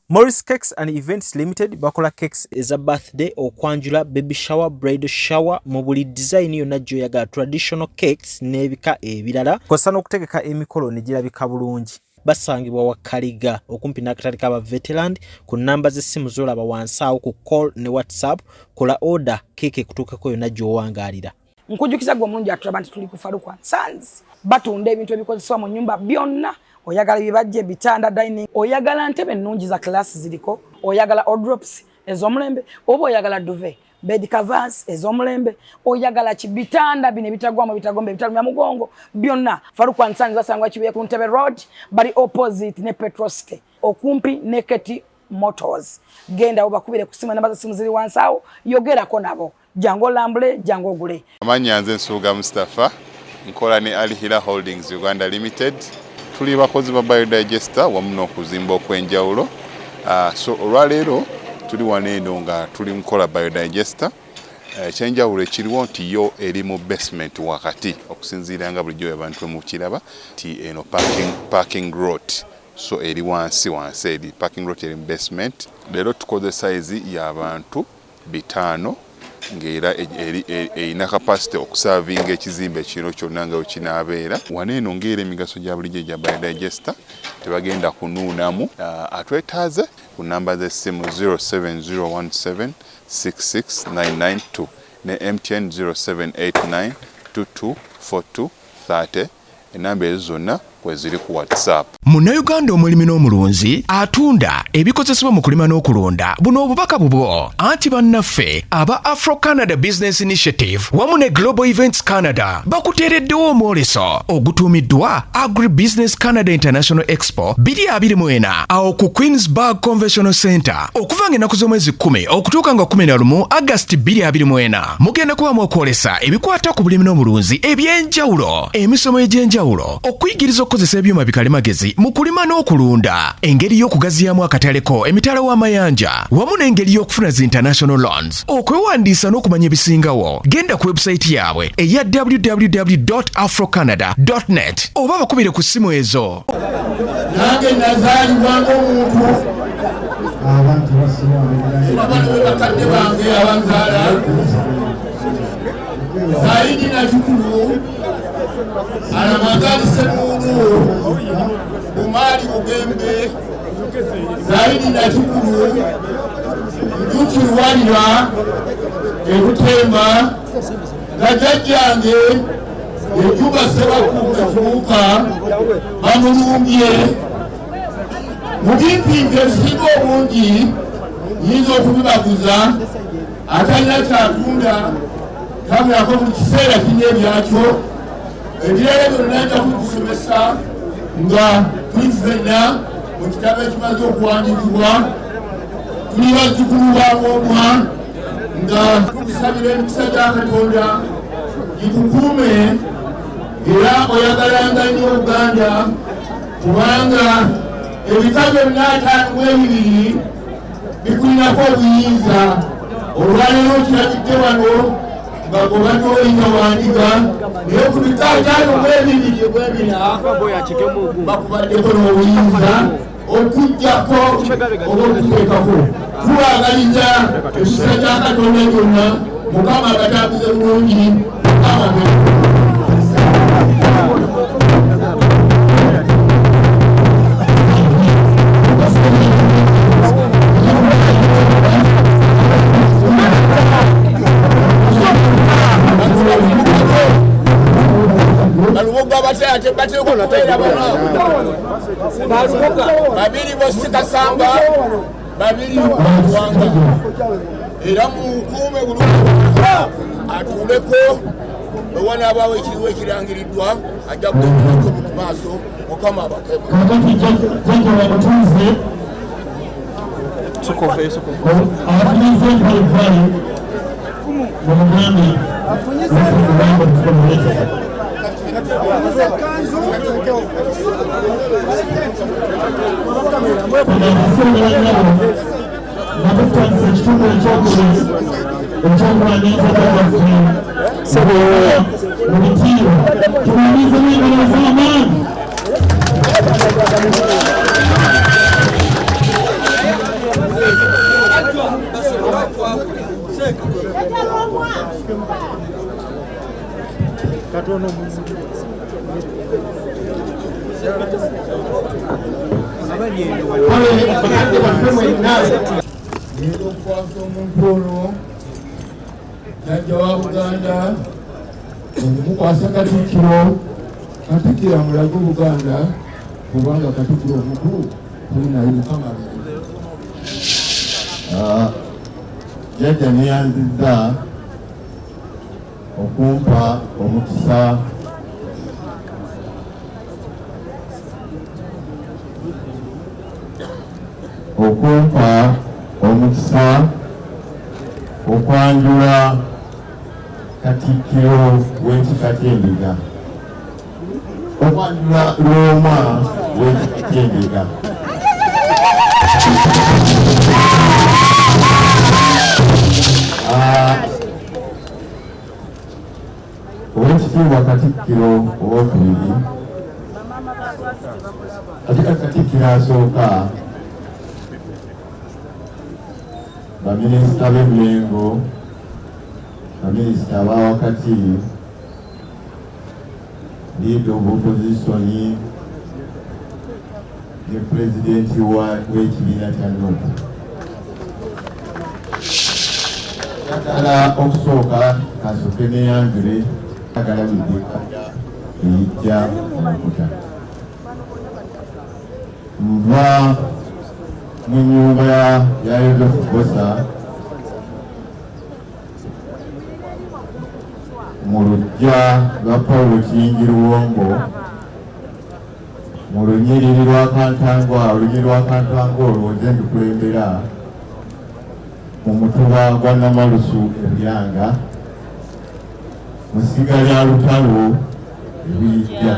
Morris Cakes and Events Limited bakola cakes eza birthday okwanjula baby shower bridal shower mu buli design yonna gyoyagala traditional cakes n'ebika ebirala kosa n'okutegeka emikolo ne girabika bulungi. Basangibwa wa Kaliga okumpi n'akatale k'aba veteran ku namba z'essimu z'olaba wansi awo ku call ne WhatsApp kola order cake kutuukako yonna gy'owangalira. Nkujukiza gwe mulungi atulaba nti tuli ku Farukwa Sons batunda ebintu ebikozesebwa mu nyumba byonna. Oyagala bibajje bitanda dining, oyagala ntebe nnungi za class ziliko, oyagala wardrobes ez'omulembe, oba oyagala duvet, bed covers ez'omulembe, oyagala kibitanda bine bitagwamu bitagombe bitalumya mugongo byonna. Farukwa Sons basangwa kibuye ku Ntebe Road bali opposite ne Petroske okumpi ne Keti Motors. Genda obakubire kusima namba za simu ziri wansawo yogerako nabo. Jango lambule jango gule. Amanya nze Nsuga Mustafa nkola ne Alihira Holdings Uganda Limited. Tuli bakozi ba biodigester wamu n'okuzimba okwenjawulo. So olwaleero tuli waneeno nga tuli nkola biodigester. Ekyenjawulo ekiriwo nti yo eri mu basement wakati okusinziira nga bulijjo abantu mu kiraba ti eno parking lot. So eri wansi eri parking lot eri mu basement. Leero tukoze size y'abantu 5 ngera erina capacity okusavinga ekizimbe kino kyonna nga kinaabeera. Waneeno ngera emigaso gya bulijjo gya biodigester tebagenda kunuunamu. Atwetaaze ku namba z'essimu 07017 66992 ne MTN 0789 224230 enamba ezo zonna kweziri ku WhatsApp. Munnayuganda omulimi n'omulunzi atunda ebikozesebwa mu kulima n'okulonda buno obubaka bubwo anti bannaffe aba Afro Canada Business Initiative wamu ne Global Events Canada bakuteereddewo omwoleso ogutuumiddwa Agri Business Canada International Expo 2024 awo ku Queensburg Convention Center okuva ng'ennaku z'omwezi 10 okutuuka nga 11 August 2024 mugenda kubamu okwolesa ebikwata ku bulimi n'omulunzi eby'enjawulo emisomo egy'enjawulo okuyigiriza okukozesa ebyuma bikalimagezi mu kulima n'okulunda engeri y'okugaziyaamu akataleko emitala w'amayanja wamu n'engeri y'okufuna zi international loans okwewandiisa n'okumanya ebisingawo genda ku website yaabwe eya www.afrocanada.net oba bakubire ku ssimu ezo. Nange nazaalibwa ng'omuntu abantu bakadde bange abanzaala zaidi na kikulu Alamangali Semuru Umari Ugembe zaidi na kikulu Njuki Rwanda Ebutemba Gajajjange Ejuba Sebakuga Kimuka Bamulumbye Mubimpimpe ebisinga obungi yinza okubibaguza atalina kyatunda tabulako buli kiseera kirina ebyakyo ebirala byonna nja kukusomesa nga tuli ffenna mu kitabo ekimaze okuwandiikibwa tuli bazzukulu ba Lwomwa nga tukusabira emikisa gya Katonda gikukuume era oyagalanga nnyo Uganda kubanga ebika byonna 52 bikulinako obuyinza olwaleero kirabidde wano nga gobadde oyinza wandiga naye ku bika 52 bakubaddeko n'obuyinza okujjako oba okuteekako tuwagaliza ekisa kya Katonda gyonna Mukama abatambuze bulungi Mukama babiri bosika samba babiri wanga era mukuume bulungi atuleko wana abawe ekiriwo ekirangiriddwa ajja kugeeko mu maaso Mukama abakebe okukwasa omuntu ono jjajja wa Buganda okumukwasa Katikkiro amulage Buganda kubanga Katikkiro omukulu tuli naye Mukama jjajja neyanzizza okumpa omukisa okwanjula Katikkiro w'ekika ky'Endiga okwanjula Lwomwa w'ekika ky'Endiga Oweekitiibwa Katikkiro owookubiri ate Katikkiro asooka baminisita b'ebirengo baminisita abawakati leader of opposition ne pulezidenti w'ekibiina kya NUP Njagala okusooka kasooke neyanjule njagala Ndiga eyijja amakuta. Nva mu nnyumba ya Yozefu Bosa mu luggya lwa Paulo Kiyingi Lwomwa mu lunyiriri lwa Kantangwa olwo nze ndukulembera mu mutuba gwa Namalusu Ebyanga mu ssiga lya Lutalo ebiyijja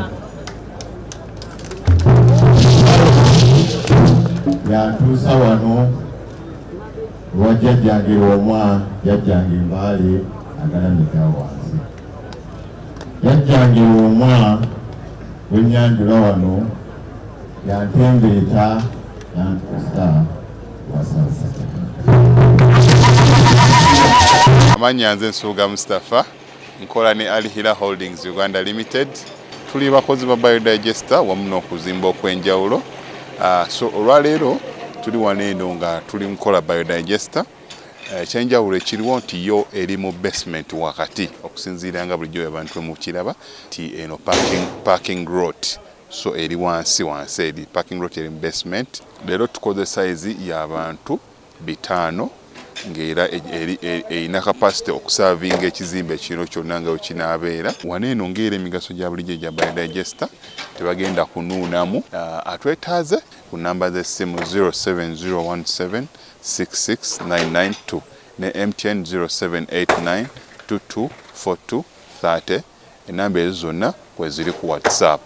yantuusa wano lwa jjajjange Lwomwa jjajjange Mbaale agalamidde wansi. Jjajjange Lwomwa bwe nnyanjula wano yantembeeta yantuusa wasabasajja. Amannya nze Nsuuga Mustafa, nkola ne Alihira Holdings Uganda Limited. Tuli bakozi ba biodigester wamu n'okuzimba okw'enjawulo. So olwaleero tuli wano eno nga tuli nkola biodigester. Ekyenjawulo ekiriwo nti yo eri mu basement wakati okusinziira nga bulijjo abantu mu kiraba ti eno parking lot. So eri wansi eri parking lot eri mu basement. Leero tukoze size y'abantu 5 ng'era erina capacity okusavinga ekizimbe kino kyonna nga wekinaabeera. Wano eno ng'era emigaso gya bulijjo gya biodigester tebagenda kunuunamu. Atwetaaze ku namba z'essimu 07017669992 ne MTN 0789224230. Enamba ezo zonna kweziri ku WhatsApp.